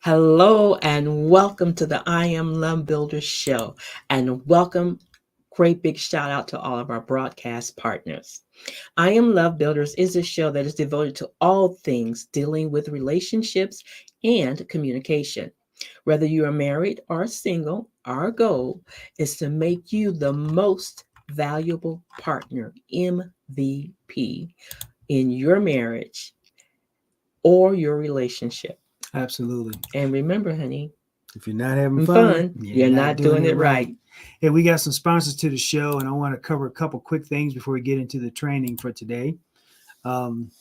Hello and welcome to the IAM Love Builders Show. And welcome, great big shout out to all of our broadcast partners. I Am Love Builders is a show that is devoted to all things dealing with relationships and communication. Whether you are married or single, our goal is to make you the most valuable partner, MVP, in your marriage or your relationship. Absolutely. And remember, honey, If you're not having fun, you're you're not not doing it right. Hey, we got some sponsors to the show, and I want to cover a couple quick things before we get into the training for today. Um,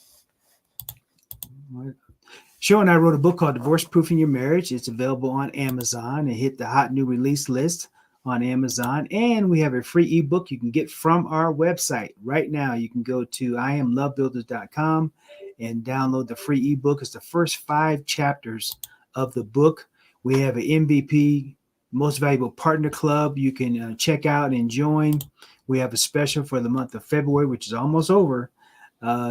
Show and I wrote a book called Divorce Proofing Your Marriage. It's available on Amazon. It hit the hot new release list on Amazon. And we have a free ebook you can get from our website. Right now, you can go to iamlovebuilders.com and download the free ebook. It's the first 5 chapters of the book. We have an MVP, Most Valuable Partner Club, you can check out and join. We have a special for the month of February, which is almost over.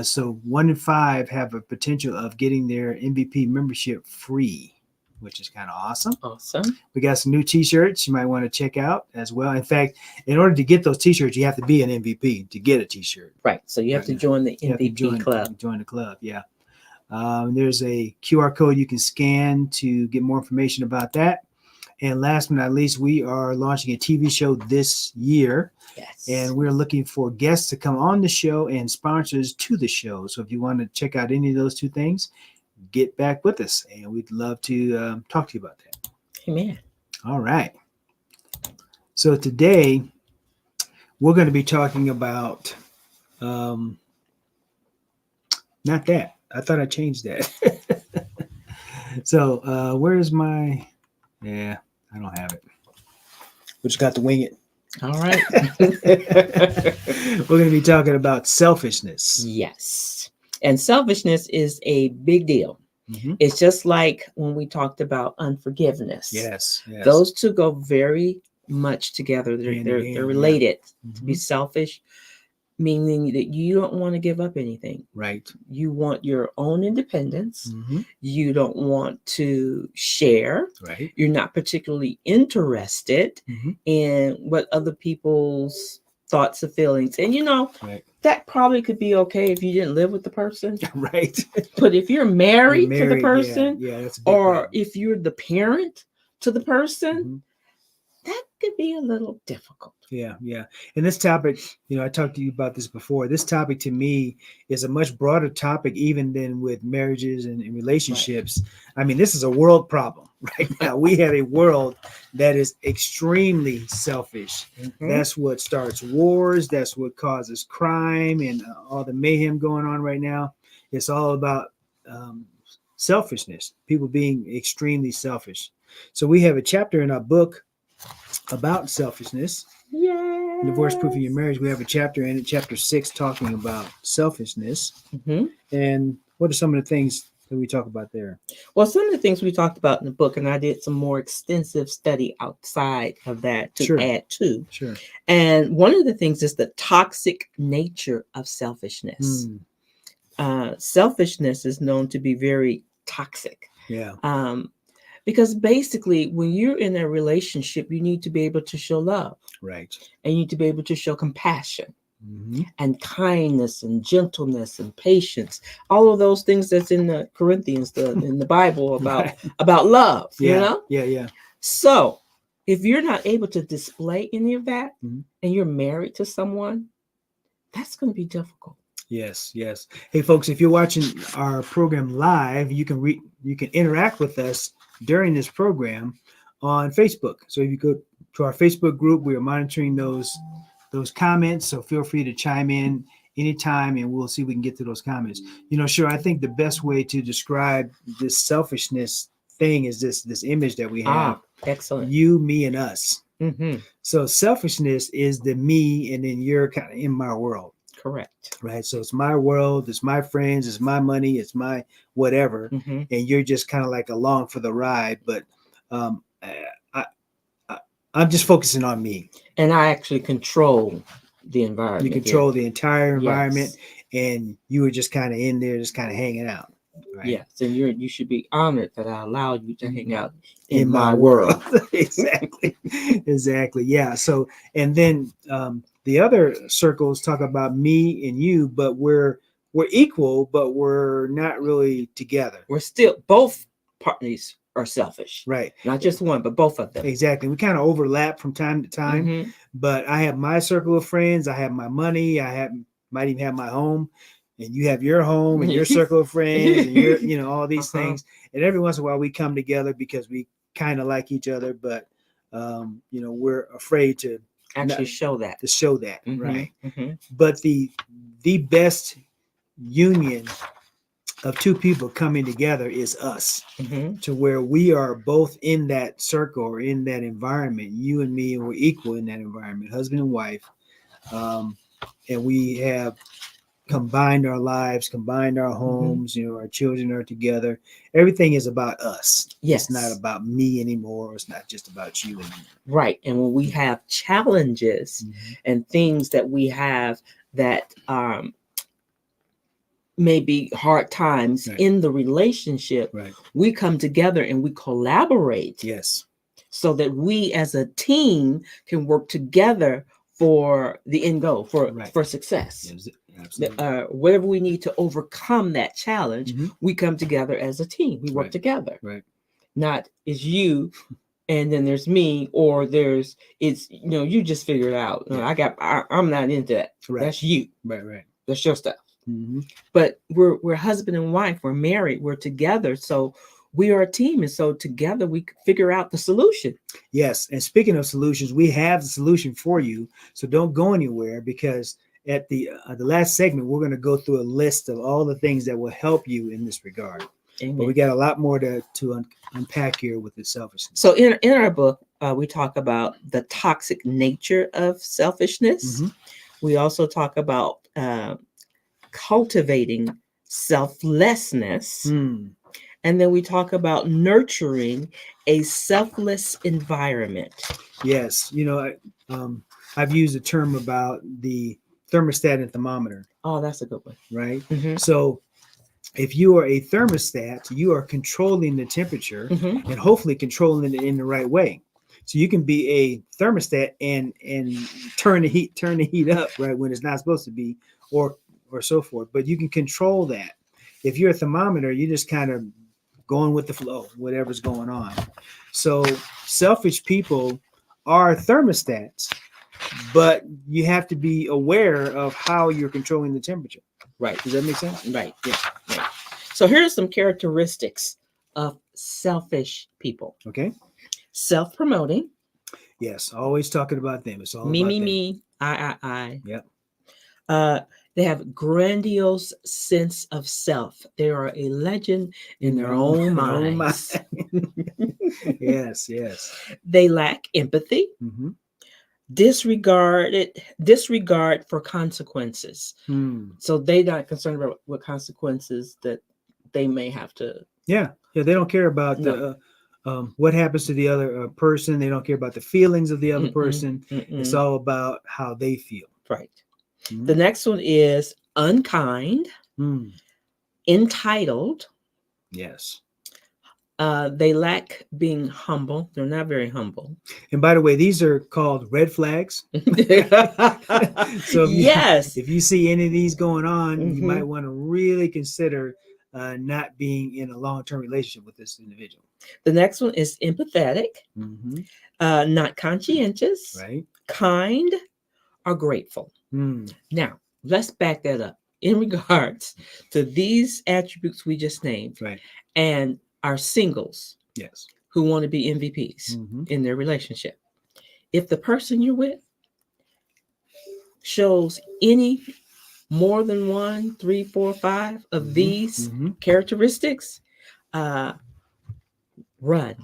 So 1 in 5 have a potential of getting their MVP membership free, which is kind of awesome. Awesome. We got some new t-shirts you might want to check out as well. In fact, in order to get those t-shirts, you have to be an MVP to get a t-shirt. Right. So you have to join the MVP club. Join the club, yeah. There's a QR code you can scan to get more information about that. And last but not least, we are launching a TV show this year. Yes. And we're looking for guests to come on the show and sponsors to the show. So if you want to check out any of those 2 things, get back with us. And we'd love to talk to you about that. Amen. All right. So today, we're going to be talking about, not that. I thought I changed that. So where's my, yeah, I don't have it. We just got to wing it. All right. We're going to be talking about selfishness. Yes. And selfishness is a big deal. Mm-hmm. It's just like when we talked about unforgiveness. Yes. Those 2 go very much together. They're related. Yeah. To be selfish, meaning that you don't want to give up anything. Right. You want your own independence. Mm-hmm. You don't want to share. Right. You're not particularly interested Mm-hmm. in what other people's thoughts or feelings. And right. that probably could be okay if you didn't live with the person. Right. But if you're married to the person, yeah, that's a big or problem. if you're the parent to the person, Mm-hmm. that could be a little difficult. Yeah. And this topic, I talked to you about this before. This topic to me is a much broader topic even than with marriages and relationships. Right. I mean, this is a world problem right now. We have a world that is extremely selfish. Mm-hmm. That's what starts wars. That's what causes crime and all the mayhem going on right now. It's all about selfishness, people being extremely selfish. So we have a chapter in our book about selfishness. Yeah. Divorce Proofing Your Marriage. We have a chapter in it, chapter 6, talking about selfishness. Mm-hmm. And what are some of the things that we talk about there? Well, some of the things we talked about in the book, and I did some more extensive study outside of that to add to. Sure. And one of the things is the toxic nature of selfishness. Selfishness is known to be very toxic. Yeah. Because basically, when you're in a relationship, you need to be able to show love. Right. And you need to be able to show compassion. Mm-hmm. And kindness and gentleness and patience. All of those things that's in the Corinthians, in the Bible about love, Yeah. So if you're not able to display any of that, mm-hmm. and you're married to someone, that's going to be difficult. Yes. Hey, folks, if you're watching our program live, you can interact with us during this program on Facebook. So if you go to our Facebook group, we are monitoring those comments. So feel free to chime in anytime, and we'll see if we can get to those comments. Sure, I think the best way to describe this selfishness thing is this image that we have. Excellent. You, me, and us. Mm-hmm. So selfishness is the me, and then you're kind of in my world. Correct. Right. So it's my world, it's my friends, it's my money, it's my whatever. Mm-hmm. And you're just kind of like along for the ride. But I'm just focusing on me. And I actually control the environment. You control the entire environment, and you were just kind of in there, just kind of hanging out. Right. Yes, and you should be honored that I allowed you to hang out In in my my world. world. Exactly. Exactly. Yeah. So, and then the other circles talk about me and you, but we're equal, but we're not really together. We're still both parties are selfish, Right. not just one, but both of them. Exactly. We kind of overlap from time to time, Mm-hmm. but I have my circle of friends. I have my money. Might even have my home, and you have your home and your circle of friends, and your all these Uh-huh. things. And every once in a while, we come together because we kind of like each other, but we're afraid to not Actually, show that. to show that, Mm-hmm. right? Mm-hmm. But the best union of two people coming together is us, Mm-hmm. to where we are both in that circle or in that environment, you and me, and we're equal in that environment, husband and wife. And we have combined our lives, combined our homes, our children are together. Everything is about us. Yes. It's not about me anymore. It's not just about you anymore. Right. And when we have challenges and things that we have that maybe hard times Right. in the relationship, Right. we come together and we collaborate. Yes. So that we as a team can work together for the end goal, for success. Yes, absolutely. Whatever we need to overcome that challenge, we come together as a team. We work Right. together. Right. Not it's you and then there's me, or it's you just figure it out. I'm not into that. Right. That's you. Right. Right. That's your stuff. But we're husband and wife. We're married. We're together. So we are a team, and so together we figure out the solution. Yes, and speaking of solutions, we have the solution for you. So don't go anywhere, because at the last segment, we're going to go through a list of all the things that will help you in this regard. Amen. But we got a lot more to unpack here with the selfishness. So in our book, we talk about the toxic nature of selfishness. We also talk about cultivating selflessness. And then we talk about nurturing a selfless environment. Yes. I've used a term about the thermostat and thermometer. Oh, that's a good one. Right? So if you are a thermostat, you are controlling the temperature and hopefully controlling it in the right way. So you can be a thermostat and turn the heat up, right, when it's not supposed to be, or so forth. But you can control that. If you're a thermometer, you're just kind of going with the flow, whatever's going on. So selfish people are thermostats, but you have to be aware of how you're controlling the temperature. Right. Does that make sense? Right. Yeah. Right. So here are some characteristics of selfish people. Okay. Self-promoting. Yes. Always talking about them. It's all me, about me, them. me, I. Yep. They have grandiose sense of self. They are a legend in their own minds. Yes. They lack empathy. Disregard for consequences. So they're not concerned about what consequences that they may have to. Yeah. They don't care about what happens to the other person. They don't care about the feelings of the other person. It's all about how they feel. Right. The next one is unkind, entitled. Yes. They lack being humble. They're not very humble. And by the way, these are called red flags. So if you see any of these going on, you might want to really consider not being in a long-term relationship with this individual. The next one is empathetic, not conscientious, right, kind, or grateful. Now, let's back that up in regards to these attributes we just named, right, and our singles, yes, who want to be MVPs in their relationship. If the person you're with shows any more than 1, 3, 4, 5 of these characteristics, run.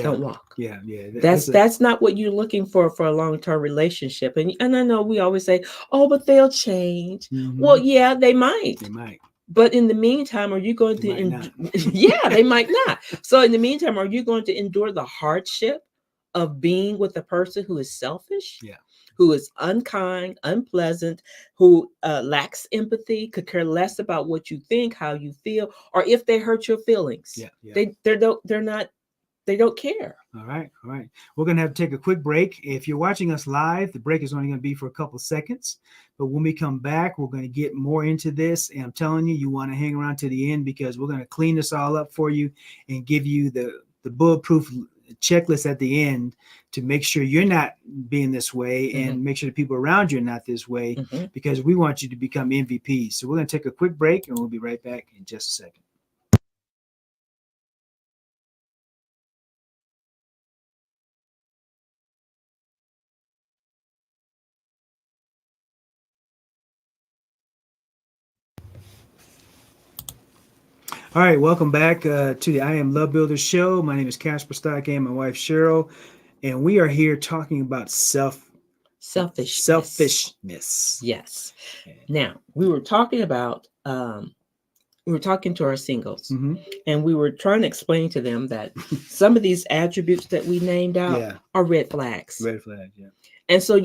Don't walk. Yeah. That's not what you're looking for a long-term relationship. And I know we always say, "Oh, but they'll change." Well, yeah, they might. They might. But in the meantime, are you going to? Yeah, they might not. So in the meantime, are you going to endure the hardship of being with a person who is selfish? Yeah. who is unkind, unpleasant, who lacks empathy, could care less about what you think, how you feel, or if they hurt your feelings. Yeah, yeah. They don't care. All right, all right. We're going to have to take a quick break. If you're watching us live, the break is only going to be for a couple seconds. But when we come back, we're going to get more into this. And I'm telling you, you want to hang around to the end because we're going to clean this all up for you and give you the bulletproof checklist at the end to make sure you're not being this way and make sure the people around you are not this way because we want you to become MVPs. So we're going to take a quick break and we'll be right back in just a second. All right, welcome back to the I Am Love Builder show. My name is Casper Stock and my wife Cheryl, and we are here talking about selfishness. Yes. Now we were talking about we were talking to our singles, and we were trying to explain to them that some of these attributes that we named out are red flags. Red flag, yeah. And so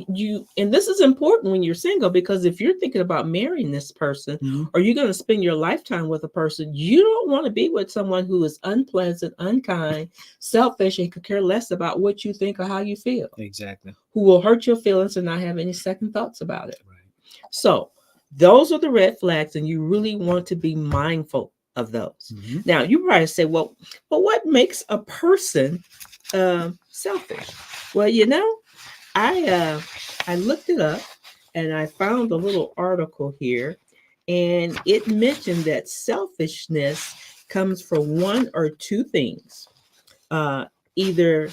and this is important when you're single, because if you're thinking about marrying this person or you're going to spend your lifetime with a person, you don't want to be with someone who is unpleasant, unkind, selfish, and could care less about what you think or how you feel. Exactly. Who will hurt your feelings and not have any second thoughts about it. Right. So those are the red flags, and you really want to be mindful of those. Now, you probably say, well, but what makes a person selfish? Well, I looked it up and I found a little article here, and it mentioned that selfishness comes from one or two things. Either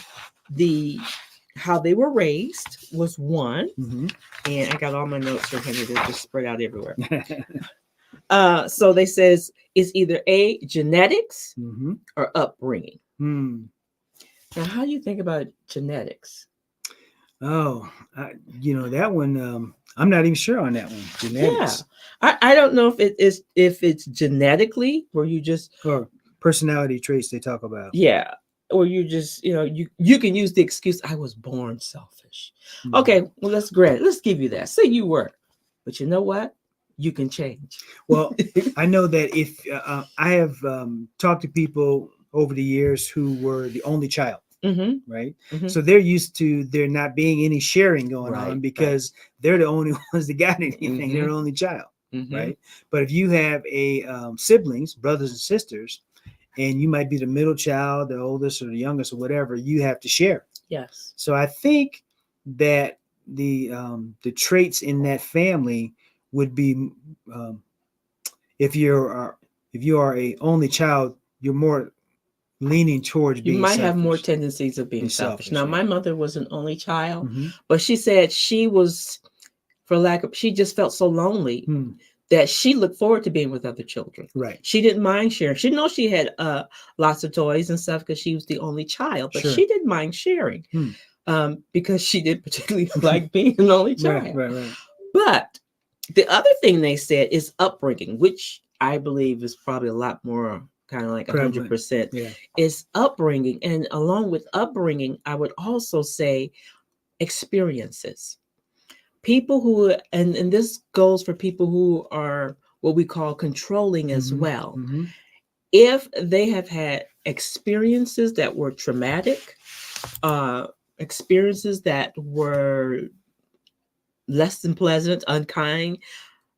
how they were raised was one, and I got all my notes here, honey, they're just spread out everywhere. So they says it's either A, genetics or upbringing. Now, how do you think about genetics? Oh, that one. I'm not even sure on that one. Genetics. Yeah, I don't know if it's genetically where you just or personality traits they talk about. Yeah, or you just you can use the excuse I was born selfish. Okay, well let's give you that. Say you were, but you know what? You can change. Well, I know that if I have talked to people over the years who were the only child. Right. So they're used to there not being any sharing going on because they're the only ones that got anything. They're the only child. Right. But if you have siblings, brothers and sisters, and you might be the middle child, the oldest or the youngest or whatever, you have to share. Yes. So I think that the traits in that family would be if you are a only child, you're more leaning towards being might selfish. Have more tendencies of being selfish. Now, my mother was an only child, but she said she was, she just felt so lonely that she looked forward to being with other children. Right. She didn't mind sharing. She knows she had lots of toys and stuff because she was the only child, but she didn't mind sharing because she didn't particularly like being an only child. Right. But the other thing they said is upbringing, which I believe is probably a lot more kind of like 100%, is upbringing. And along with upbringing, I would also say experiences. People who, and this goes for people who are what we call controlling as well. If they have had experiences that were traumatic, experiences that were less than pleasant, unkind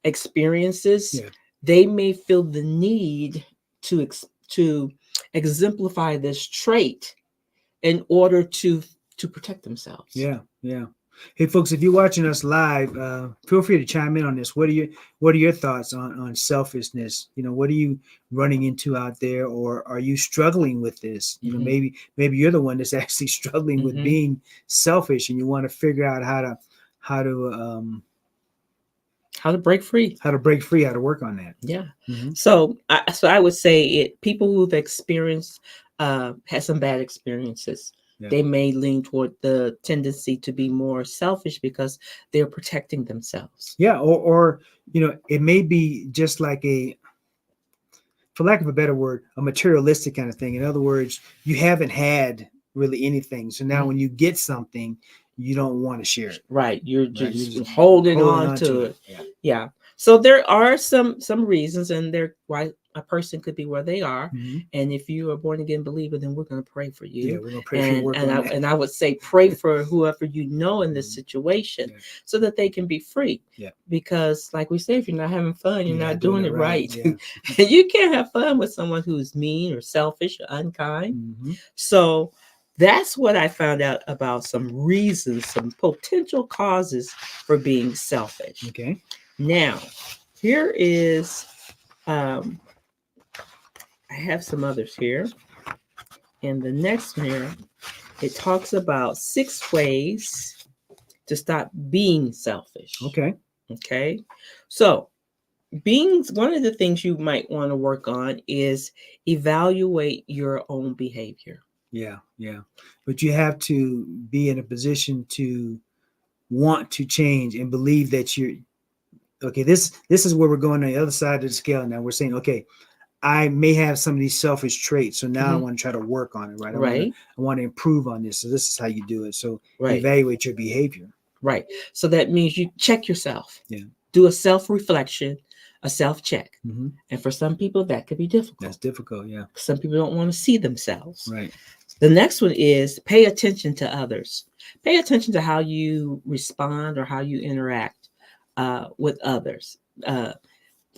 experiences, they may feel the need to exemplify this trait in order to protect themselves. Yeah. Hey, folks, if you're watching us live, feel free to chime in on this. What are your thoughts on selfishness? What are you running into out there, or are you struggling with this? Maybe you're the one that's actually struggling with being selfish, and you want to figure out how to break free, how to work on that. Yeah. So I would say people who've experienced had some bad experiences. They may lean toward the tendency to be more selfish because they're protecting themselves. Yeah, or it may be just like for lack of a better word, a materialistic kind of thing. In other words, you haven't had really anything, so now when you get something, you don't want to share it. Right. You're Right? You're just just holding holding on on to to it. it. Yeah. Yeah. So there are some reasons, and there why a person could be where they are. Mm-hmm. And if you are a born again believer, then we're going to pray for Yeah, you. we're gonna pray for you, work And on I that. and I would say pray for whoever you know in this Mhm. situation, Yeah. so that they can be free. Yeah. Because, like we say, if you're not having fun, you're not doing it right. Yeah. And you can't have fun with someone who's mean or selfish or unkind. Mm-hmm. So that's what I found out about some reasons, some potential causes for being selfish. Okay. Now, here is, um, I have some others here. And the next one here, it talks about 6 ways to stop being selfish. Okay. Okay. So, being one of the things you might want to work on is evaluate your own behavior. Yeah. Yeah. But you have to be in a position to want to change and believe that you're okay. This is where we're going on the other side of the scale. Now we're saying, okay, I may have some of these selfish traits, so now I Mhm. want to try to work on it, right? Right. I want to improve on this. So this is how you do it. So Right. evaluate your behavior. Right. So that means you check yourself. Yeah. Do a self reflection, a self check. Mm-hmm. And for some people, that could be difficult. That's difficult. Yeah. Some people don't want to see themselves. Right. The next one is pay attention to others. Pay attention to how you respond or how you interact with others.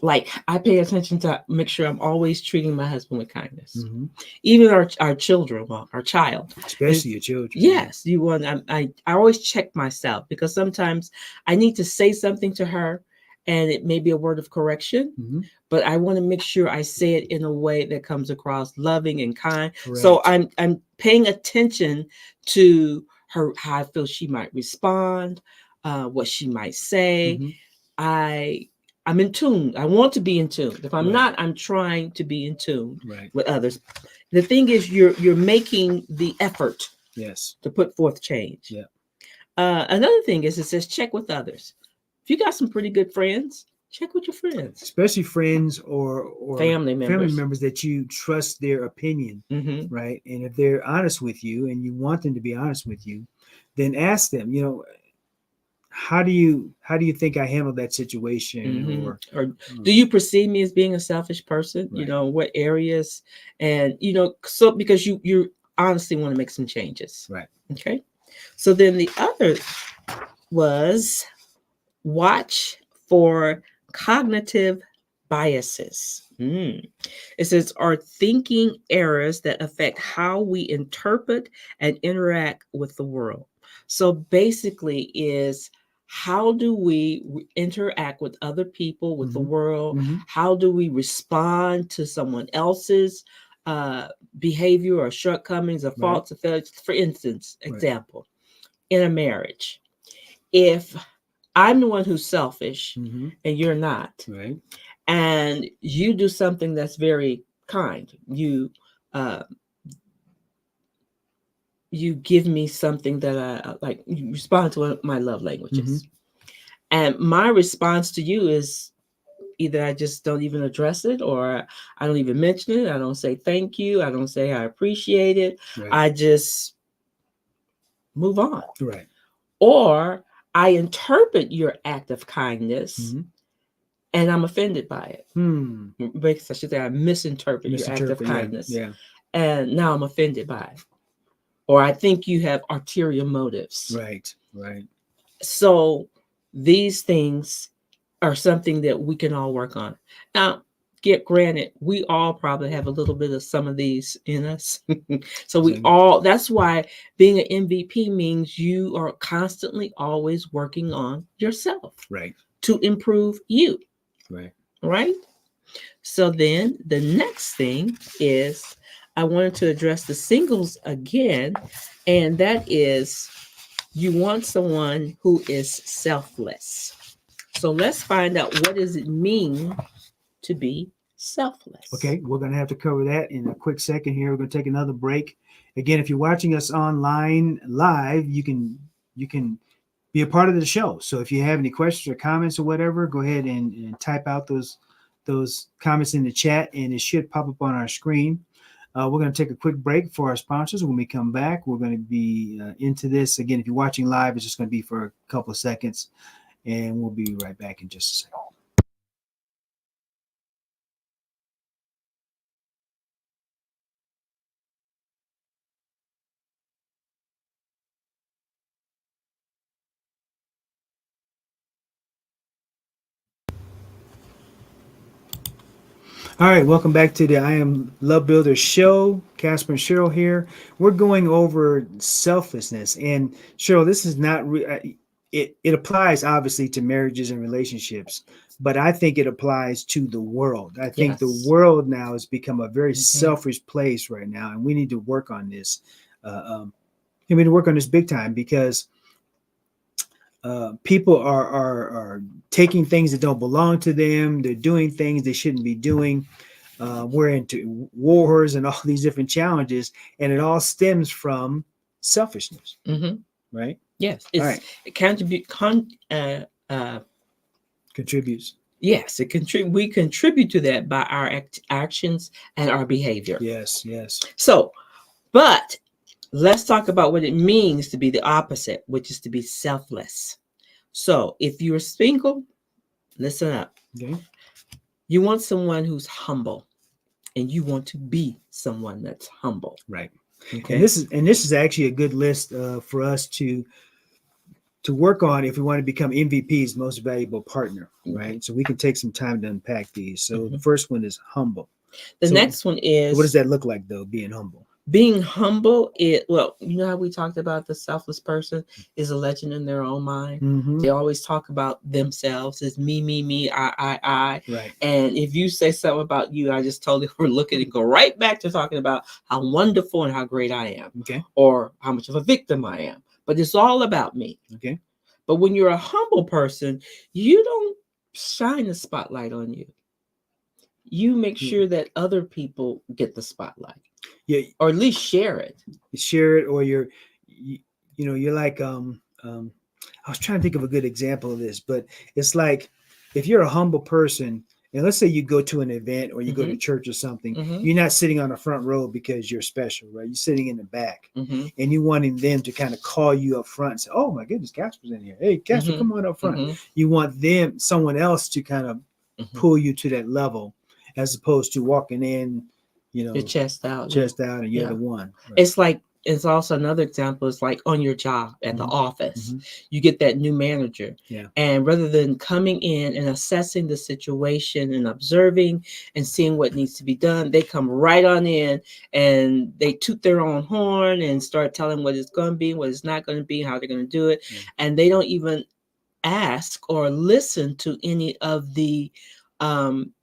Like I pay attention to make sure I'm always treating my husband with kindness. Mm-hmm. Even our children, well, our child. Especially your children. Yes, you want. I always check myself because sometimes I need to say something to her, and it may be a word of correction, Mm-hmm. but I want to make sure I say it in a way that comes across loving and kind. Correct. So I'm paying attention to her, how I feel she might respond, what she might say. Mm-hmm. I'm in tune. I want to be in tune. If I'm Right. not, I'm trying to be in tune Right. with others. The thing is, you're making the effort Yes. to put forth change. Yeah. Another thing is, it says check with others. If you got some pretty good friends, check with your friends, Especially friends or family members. that you trust their opinion, Mm-hmm. right? And if they're honest with you and you want them to be honest with you, then ask them, how do you think I handled that situation? Mm-hmm. Or Hmm. do you perceive me as being a selfish person? Right. What areas, and so because you honestly want to make some changes, Right. Okay. So then the other was watch for cognitive biases. It says are thinking errors that affect how we interpret and interact with the world. So basically is how do we interact with other people, with the Mm-hmm. world? Mm-hmm. How do we respond to someone else's uh, behavior or shortcomings or Right. faults or failures? For instance, Right. example, in a marriage, if I'm the one who's selfish Mm-hmm. and you're not, Right. and you do something that's very kind, uh, you give me something that I like, you respond to one of my love languages. And my response to you is either I just don't even address it, or I don't even mention it. I don't say thank you. I don't say I appreciate it. Right. I just move on. Right. Or I interpret your act of kindness Mm-hmm. and I'm offended by it. Hmm. Because I should say I misinterpret your act of kindness. Yeah. And now I'm offended by it. Or I think you have ulterior motives. Right. Right. So these things are something that we can all work on. Now, get granted, we all probably have a little bit of some of these in us. So that's why being an MVP means you are constantly always working on yourself. Right. To improve you. Right. Right? So then the next thing is I wanted to address the singles again, and that is you want someone who is selfless. So let's find out, what does it mean to be selfless? Okay, we're going to have to cover that in a quick second here. We're going to take another break. Again, if you're watching us online live, you can be a part of the show. So if you have any questions or comments or whatever, go ahead and type out those comments in the chat, and it should pop up on our screen. We're going to take a quick break for our sponsors. When we come back, we're going to be into this again. If you're watching live, it's just going to be for a couple of seconds, and we'll be right back in just a second. All right, welcome back to the I Am Love Builder show. Casper and Cheryl here. We're going over selflessness, and Cheryl, this is not it applies obviously to marriages and relationships, but I think it applies to the world. I think the Yes. world now has become a very Mhm. selfish place right now, and we need to work on this. We need to work on this big time because people are taking things that don't belong to them. They're doing things they shouldn't be doing. We're into wars and all these different challenges, and it all stems from selfishness, Mhm. right? Yes, All it's right, it contribute uh contributes. yes, it contribute we contribute to that by our actions and our behavior. Yes, yes. So, but let's talk about what it means to be the opposite, which is to be selfless. So, if you're single, listen up. Okay, You want someone who's humble, and you want to be someone that's humble. right. And Okay. this is actually a good list for us to work on if we want to become MVP's most valuable partner, Right. right? So we can take some time to unpack these. So the Mhm. first one is humble. The So, next one so what does is that look like though? Being humble. being humble. It well, you know how we talked about the selfless person is a legend in their own mind. Mm-hmm. They always talk about themselves as me, I. Right. And if you say something about you, I just totally overlook it and go right back to talking about how wonderful and how great I am, Okay. or how much of a victim I am. But it's all about me. Okay. But when you're a humble person, you don't shine the spotlight on you. You make Yeah. sure that other people get the spotlight, Yeah. or at least share it. Share it, or you, you're like I was trying to think of a good example of this, but it's like if you're a humble person, and let's say you go to an event or you go to Mm-hmm. church or something, Mm-hmm. you're not sitting on the front row because you're special, right? You're sitting in the back, Mm-hmm. and you wanting them to kind of call you up front and say, "Oh my goodness, Casper's in here. Hey, Casper, Mm-hmm. come on up front." Mm-hmm. You want someone else to kind of Mm-hmm. pull you to that level, as opposed to walking in, Your chest out. Yeah. chest out, and you're Yeah. the one. Right. It's like it's also another example. It's like on your job at the Mm-hmm. office, Mm-hmm. you get that new manager, Yeah. and rather than coming in and assessing the situation and observing and seeing what needs to be done, they come right on in and they toot their own horn and start telling what it's going to be, what it's not going to be, how they're going to do it, Yeah. and they don't even ask or listen to any of the um,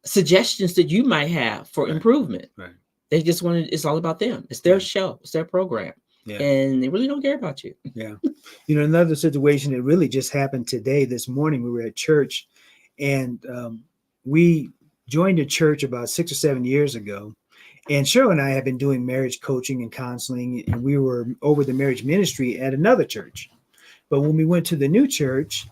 suggestions that you might have for Right. improvement. Right. They just want to, it's all about them. It's their Yeah. show, it's their program. Yeah. And they really don't care about you. Yeah. Another situation that really just happened today, this morning, we were at church, and we joined a church about 6 or 7 years ago. And Cheryl and I have been doing marriage coaching and counseling, and we were over the marriage ministry at another church. But when we went to the new church,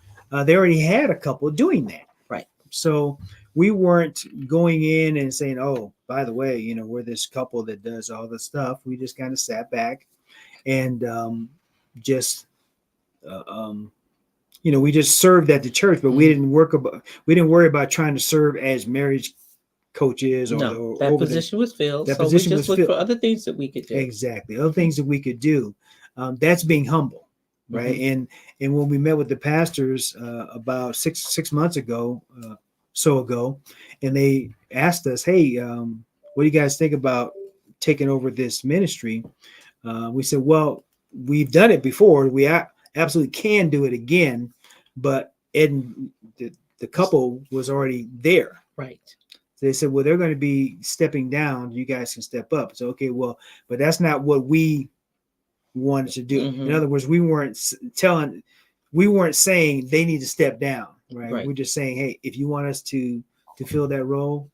they already had a couple doing that. Right. So we weren't going in and saying, "Oh, by the way, we're this couple that does all the stuff." We just kind of sat back and just uh, um, we just served at the church, but we Mm. didn't we didn't worry about trying to serve as marriage coaches No, or that over the position was filled. that So we position just was looked filled. for other things that we could do. Exactly, other things that we could do. That's being humble, right? Mm-hmm. And when we met with the pastors about six months ago, so ago, and they asked us, "Hey, what do you guys think about taking over this ministry?" We said, "Well, we've done it before. We absolutely can do it again, but Ed and the couple was already there." Right. So they said, "Well, they're going to be stepping down. You guys can step up." So, okay, well, but that's not what we wanted to do. In Mm-hmm. other words, we weren't saying they need to step down, right? Right. We're just saying, hey, if you want us to fill that role,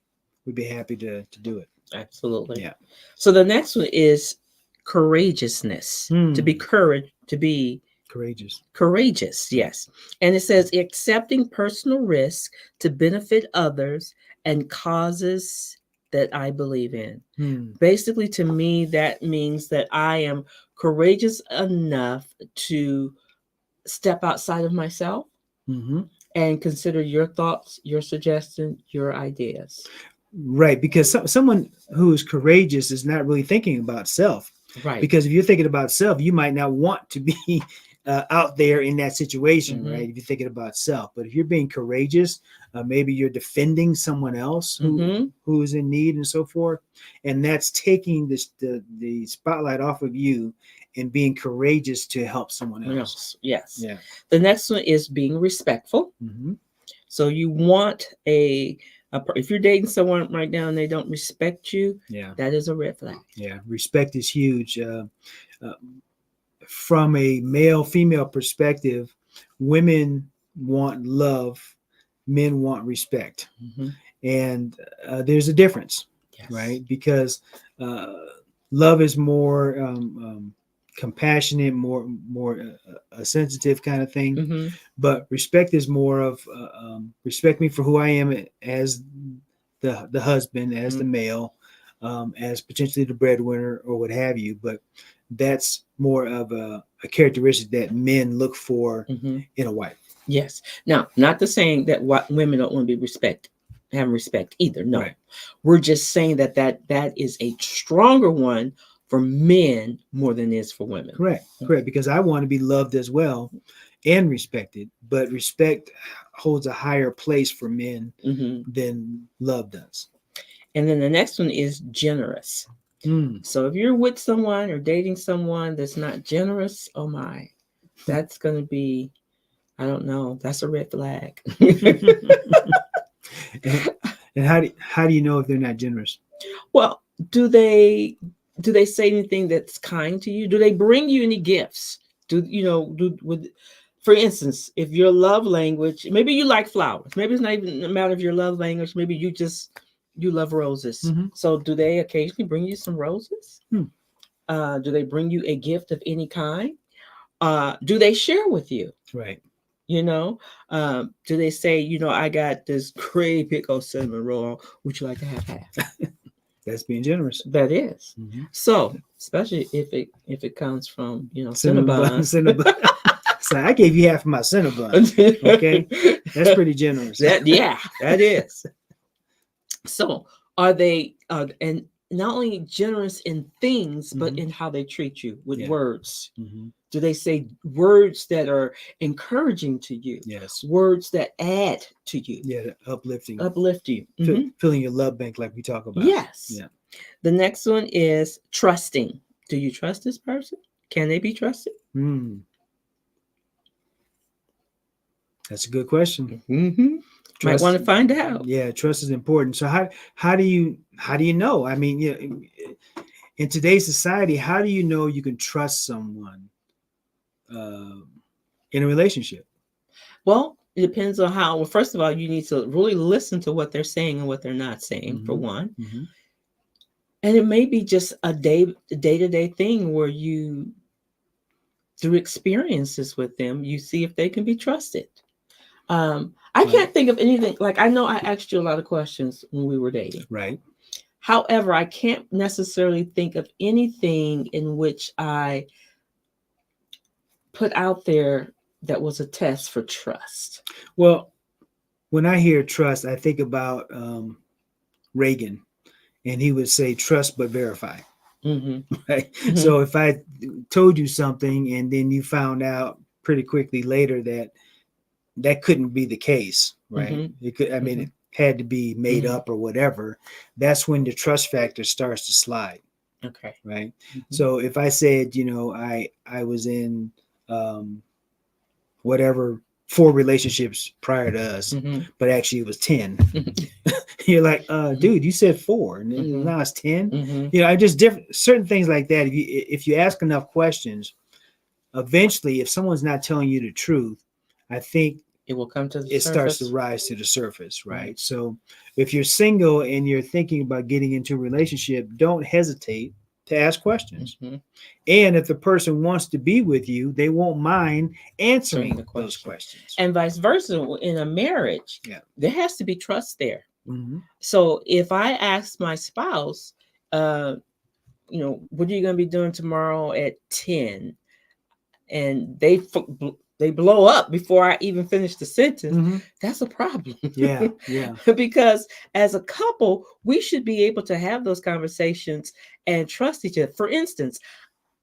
we'd be happy to do it. Absolutely. Yeah. So the next one is courageousness. To be Courageous. courageous, yes. And it says accepting personal risk to benefit others and causes that I believe in. Hmm. Basically, to me, that means that I am courageous enough to step outside of myself Hmm. and consider your thoughts, your suggestions, your ideas. Right, because someone who is courageous is not really thinking about self. Right. Because if you're thinking about self, you might not want to be out there in that situation, Mm-hmm. right? If you're thinking about self, but if you're being courageous, maybe you're defending someone else Mm-hmm. who is in need and so forth, and that's taking the spotlight off of you and being courageous to help someone else. Yes. Yes. Yeah. The next one is being respectful. Hmm. So you want if you're dating someone right now and they don't respect you, Yeah. that is a red flag. Yeah. Respect is huge. Uh, from a male female perspective, women want love, men want respect, Mm-hmm. and there's a difference, Yes. right? Because uh, love is more compassionate, more a sensitive kind of thing, Mm-hmm. but respect is more of respect me for who I am as the husband, as the Mm-hmm. male, as potentially the breadwinner or what have you. But that's more of a characteristic that men look for Mm-hmm. in a wife. Yes. Now, not to saying that women don't want to be having respect either. No, Right. we're just saying that is a stronger one for men more than it is for women. Correct. Correct. Because I want to be loved as well and respected, but respect holds a higher place for men Mm-hmm. than love does. And then the next one is generous. Mm. So if you're with someone or dating someone that's not generous, oh my, that's going to be, I don't know, that's a red flag. And how do you know if they're not generous? Well, do they say anything that's kind to you? Do they bring you any gifts? Do you know? Do would, for instance, if your love language, maybe you like flowers. Maybe it's not even a matter of your love language. Maybe you love roses. Mm-hmm. So do they occasionally bring you some roses? Hmm. Do they bring you a gift of any kind? Do they share with you? Right. You know, do they say, I got this great big old cinnamon roll. Would you like to have half? That's being generous. That is. Mm-hmm. So, especially if it comes from, Cinnamon bun, Cinnabon. cinnamon. So I gave you half of my cinnabon. Okay, that's pretty generous. Yeah, that is. So, are they and not only generous in things, but Mm-hmm. in how they treat you with Yeah. words? Mm-hmm. Do they say words that are encouraging to you? Yes. Words that add to you, Yeah, uplifting, uplift you? Mm-hmm. filling your love bank like we talk about. Yes. Yeah. The next one is trusting. Do you trust this person? Can they be trusted? Mm. That's a good question. Mm-hmm. Might Trust. want to find out. Yeah, trust is important. So how do you know? I mean, yeah, in today's society, how do you know you can trust someone uh, in a relationship? Well, it depends on how. Well, first of all, you need to really listen to what they're saying and what they're not saying, for Mm-hmm. one. Mm-hmm. And it may be just a day-to-day thing where you, through experiences with them, you see if they can be trusted. I Right. can't think of anything. Like, I know I asked you a lot of questions when we were dating. Right. However, I can't necessarily think of anything in which I put out there that was a test for trust. Well, when I hear trust, I think about Reagan, and he would say, "Trust but verify." Mm-hmm. Right. Mm-hmm. So if I told you something and then you found out pretty quickly later that couldn't be the case, right? Mm-hmm. It could. I mean, Mm-hmm. it had to be made Mm-hmm. up or whatever. That's when the trust factor starts to slide, Okay. right? Mm-hmm. So if I said, I was in um, whatever 4 relationships prior to us, Mm-hmm. but actually it was 10. You're like, dude, you said 4, and Mm-hmm. now it's 10. Mm-hmm. I just different certain things like that. If you ask enough questions, eventually, if someone's not telling you the truth, I think It will come to the it starts surface. to rise to the surface, right? Right. So if you're single and you're thinking about getting into a relationship, don't hesitate to ask questions. Mm-hmm. And if the person wants to be with you, they won't mind answering the those question. questions. And vice versa, in a marriage, Yeah. there has to be trust there. Mm-hmm. So if I ask my spouse, uh, what are you going to be doing tomorrow at 10? And they blow up before I even finish the sentence, Mm-hmm. that's a problem. Yeah. Yeah. Because as a couple, we should be able to have those conversations and trust each other. For instance,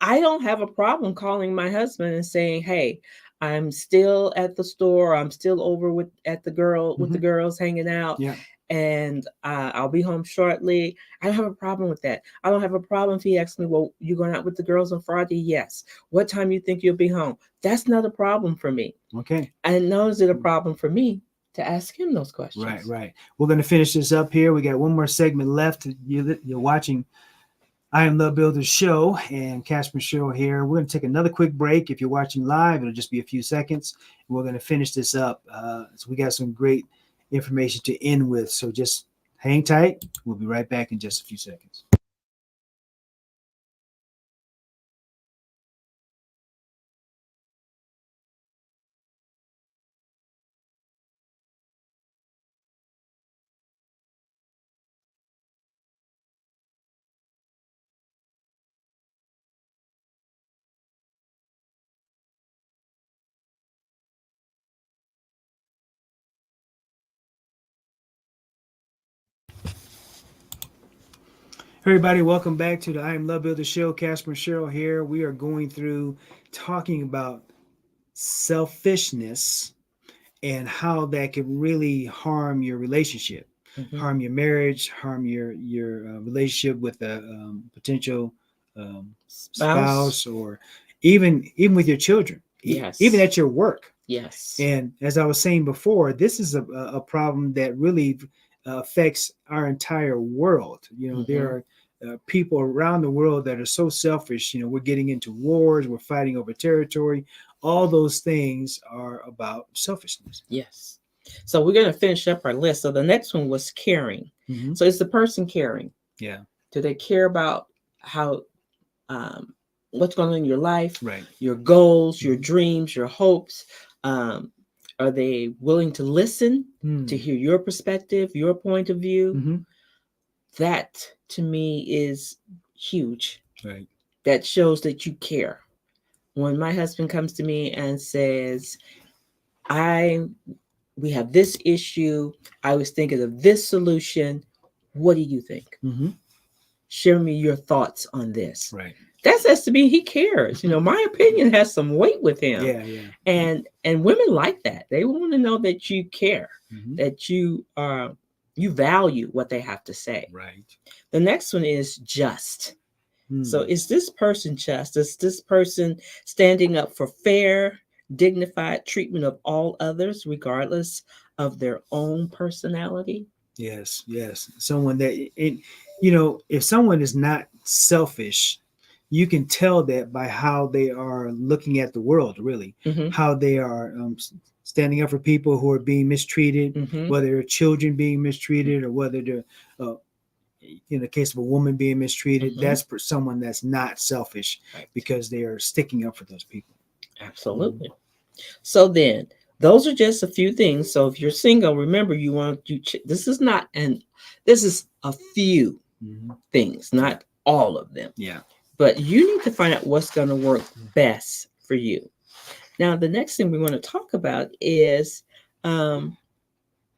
I don't have a problem calling my husband and saying, "Hey, I'm still at the store. I'm still over with the Mm-hmm. girls hanging out, Yeah. and I'll be home shortly." I don't have a problem with that. I don't have a problem if he asks me, "Well, you going out with the girls on Friday?" Yes. What time you think you'll be home? That's not a problem for me. Okay. And nor is it a problem for me to ask him those Right. questions. Right. We're going to finish this up here. We got one more segment left. You're watching I Am Love Builders show, and Casper Cheryl here. We're going to take another quick break. If you're watching live, it'll just be a few seconds. We're going to finish this up. So we got some great information to end with. So just hang tight. We'll be right back in just a few seconds. Hey everybody, welcome back to the I Am Love Builder show. Casper Cheryl here. We are going through talking about selfishness and how that can really harm your relationship, Mm-hmm. harm your marriage, harm your relationship with a potential um, Spouse? spouse, or even with your children, even Yes. at your work. Yes. And as I was saying before, this is a problem that really affects our entire world. There Mm-hmm. are people around the world that are so selfish. We're getting into wars, we're fighting over territory. All those things are about selfishness. Yes. So we're going to finish up our list. So the next one was caring. Mm-hmm. So is the person caring? Yeah. Do they care about how um, what's going on in your life, Right. your goals, your Mm-hmm. dreams, your hopes? Um, are they willing to listen to Mm. hear your perspective, your point of view? Mm-hmm. That to me is huge. Right. That shows that you care. When my husband comes to me and says, I we have this issue, I was thinking of this solution. What do you think? Mm-hmm. Share me your thoughts on this. Right. That says to me he cares. My opinion has some weight with him. Yeah. Yeah. And women like that. They want to know that you care, Mm-hmm. that you value what they have to say. Right. The next one is just. So Mm. is this person just? Is this person standing up for fair, dignified treatment of all others, regardless of their own personality? Yes. Yes. Someone that if someone is not selfish, you can tell that by how they are looking at the world, really, Mm-hmm. how they are standing up for people who are being mistreated, Mm-hmm. whether they're children being mistreated or whether they're, uh, in the case of a woman being mistreated, Mm-hmm. that's for someone that's not selfish Right. because they are sticking up for those people. Mm-hmm. Absolutely. So then, those are just a few things. So if you're single, remember this is not an this is a few Mm-hmm. things, not all of them. Yeah. But you need to find out what's going to work best for you. Now, the next thing we want to talk about is um,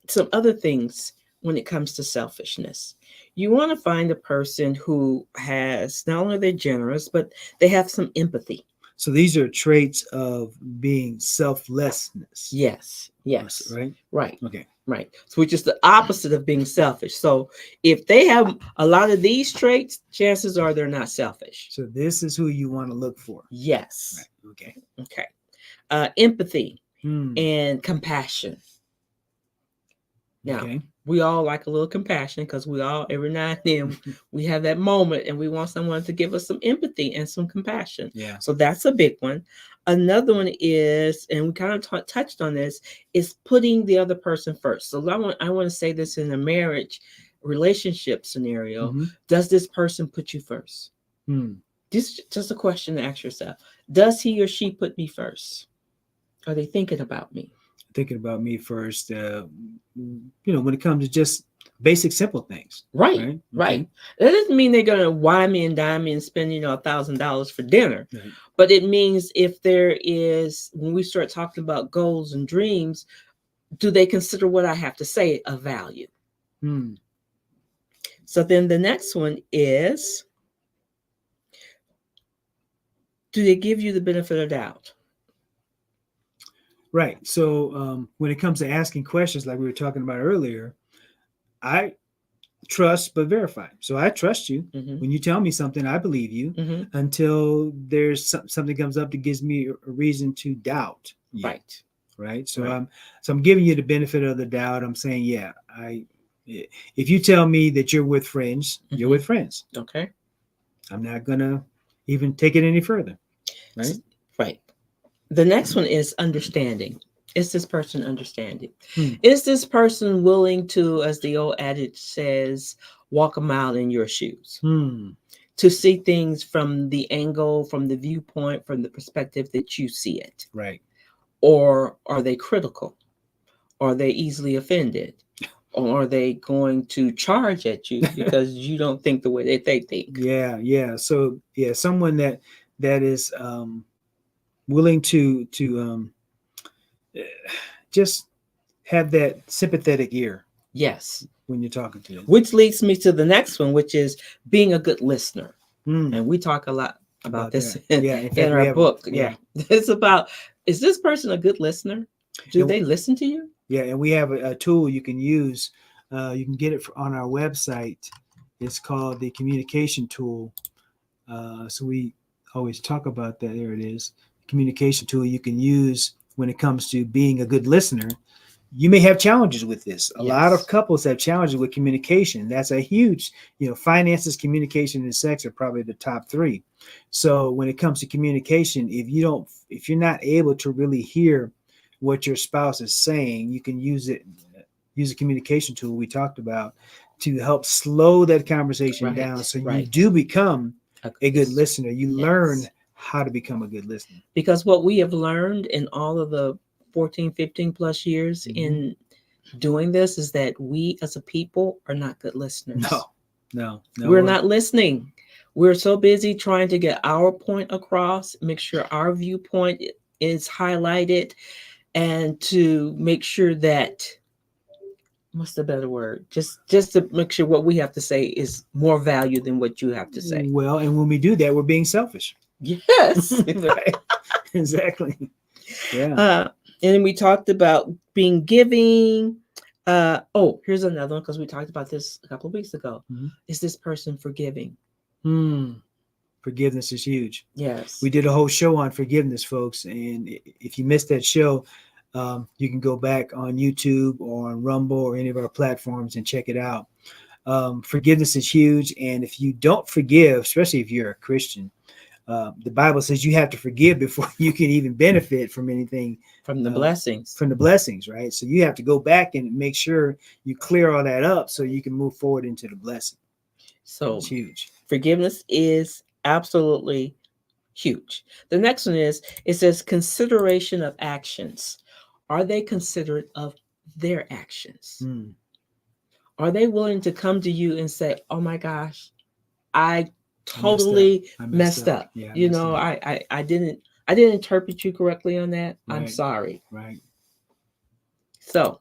some other things when it comes to selfishness. You want to find a person who has not only they're generous, but they have some empathy. So these are traits of being selflessness. Yes, yes, Right? right, Okay. right. So which is the opposite of being selfish. So if they have a lot of these traits, chances are they're not selfish. So this is who you want to look for. Yes. Right. Okay. Okay. Empathy Hmm. and compassion. Now, Okay. we all like a little compassion because we all, every now and then, we have that moment and we want someone to give us some empathy and some compassion. Yeah. So that's a big one. Another one is, and we kind of touched on this, is putting the other person first. So I want to say this in a marriage relationship scenario. Mm-hmm. Does this person put you first? Hmm. This is just a question to ask yourself. Does he or she put me first? Are they thinking about me? Thinking about me first. When it comes to just basic, simple things. Right, Right. right. Okay. That doesn't mean they're going to wine me and dine me and spend, $1,000 for dinner. Right. But it means if there is, when we start talking about goals and dreams, do they consider what I have to say of value? Hmm. So then the next one is, do they give you the benefit of doubt? Right. So when it comes to asking questions, like we were talking about earlier, I trust but verify. So I trust you. Mm-hmm. When you tell me something, I believe you Mm-hmm. until there's something comes up that gives me a reason to doubt you. Right. Right. So Right. I'm giving you the benefit of the doubt. I'm saying, yeah, if you tell me that you're with friends, you're Mm-hmm. with friends. Okay. I'm not gonna even take it any further. Right. Right. The next one is understanding. Is this person understanding? Hmm. Is this person willing to, as the old adage says, walk a mile in your shoes? Hmm. To see things from the angle, from the viewpoint, from the perspective that you see it? Right. Or are they critical? Are they easily offended? Or are they going to charge at you because you don't think the way that they think? Yeah. Yeah. So yeah, someone that is willing to just have that sympathetic ear Yes. when you're talking to them. Which leads me to the next one, which is being a good listener. Hmm. And we talk a lot about About this that. Yeah. In in fact, we our have book. yeah. Yeah. It's about, is this person a good listener? Do And they listen to you? yeah, and we have a tool you can use. You can get it on our website. It's called the communication tool. So we always talk about that. There it is. Communication tool you can use when it comes to being a good listener. You may have challenges with this. A lot of Yes. couples have challenges with communication. That's a huge, finances, communication, and sex are probably the top three. So when it comes to communication, if you're not able to really hear what your spouse is saying, you can use a communication tool we talked about to help slow that conversation down, Right. so you Right. do become A a good good listener. listener. You learn Yes. how to become a good listener. Because what we have learned in all of the 14, 15 plus years Mm-hmm. in doing this is that we as a people are not good listeners. No, no, no. We're not listening. We're so busy trying to get our point across, make sure our viewpoint is highlighted, and to make sure that, what's the better word? Just to make sure what we have to say is more value than what you have to say. Well, and when we do that, we're being selfish. Yes. Right. Exactly. Yeah. uh, and then we talked about being giving. Here's another one because we talked about this a couple of weeks ago. Mm-hmm. Is this person forgiving? Forgiveness is huge. Yes. We did a whole show on forgiveness, folks. And if you missed that show, you can go back on YouTube or on Rumble or any of our platforms and check it out. Forgiveness is huge. And if you don't forgive, especially if you're a Christian, the Bible says you have to forgive before you can even benefit from anything, From the blessings. from the blessings, right? So you have to go back and make sure you clear all that up so you can move forward into the blessing. So It's huge. forgiveness is absolutely huge. The next one is, it says consideration of actions. Are they considerate of their actions? Are they willing to come to you and say, "Oh my gosh, I totally I messed up. Yeah, I didn't interpret you correctly on that. I'm Right. sorry." Right. So,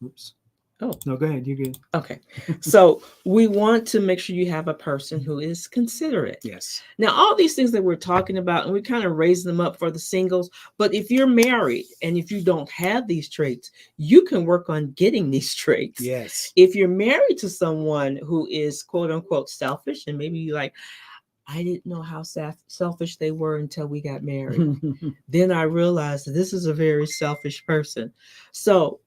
Oops. oh, No, go ahead. You're good. okay. So we want to make sure you have a person who is considerate. Yes. Now, all these things that we're talking about, and we kind of raise them up for the singles, but if you're married and if you don't have these traits, you can work on getting these traits. Yes. If you're married to someone who is quote unquote selfish, and maybe you like, I didn't know how selfish they were until we got married. Then I realized that this is a very selfish person. So,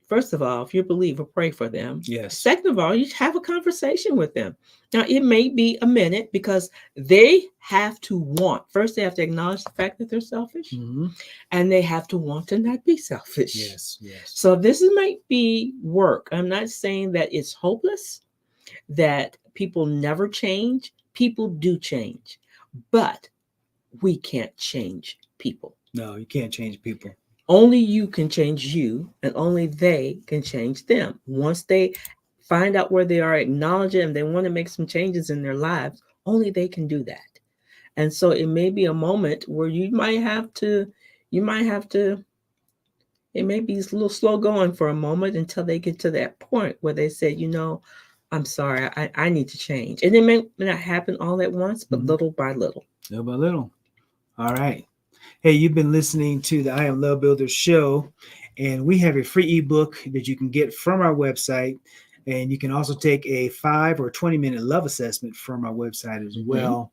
first of all, if you believe, pray for them. Yes. Second of all, you have a conversation with them. Now, it may be a minute because they have to want. First, they have to acknowledge the fact that they're selfish, and they have to want to not be selfish. Yes. Yes. So this might be work. I'm not saying that it's hopeless, that people never change. People do change, but we can't change people. No, you can't change people. Only you can change you, and only they can change them. Once they find out where they are, acknowledge it, and they want to make some changes in their lives, only they can do that. And so it may be a moment where you might have to, it may be a little slow going for a moment until they get to that point where they say, I'm sorry, I need to change. And it may not happen all at once, but Mhm. little by little. Little by little. All right. Hey, you've been listening to the I Am Love Builder show, and we have a free ebook that you can get from our website. And you can also take a 5 or 20 minute love assessment from our website as Mm-hmm. well.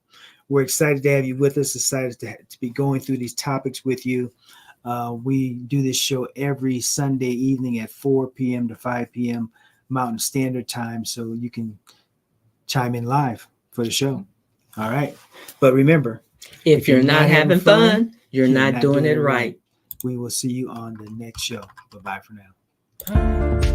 We're excited to have you with us, excited to be going through these topics with you. We do this show every Sunday evening at 4 p.m. to 5 p.m. Mountain Standard Time, so you can chime in live for the show. All right. But remember, If if you're you're not not having having fun, fun, you're you're not not doing doing it it right. right. We will see you on the next show. Bye bye for now. Bye.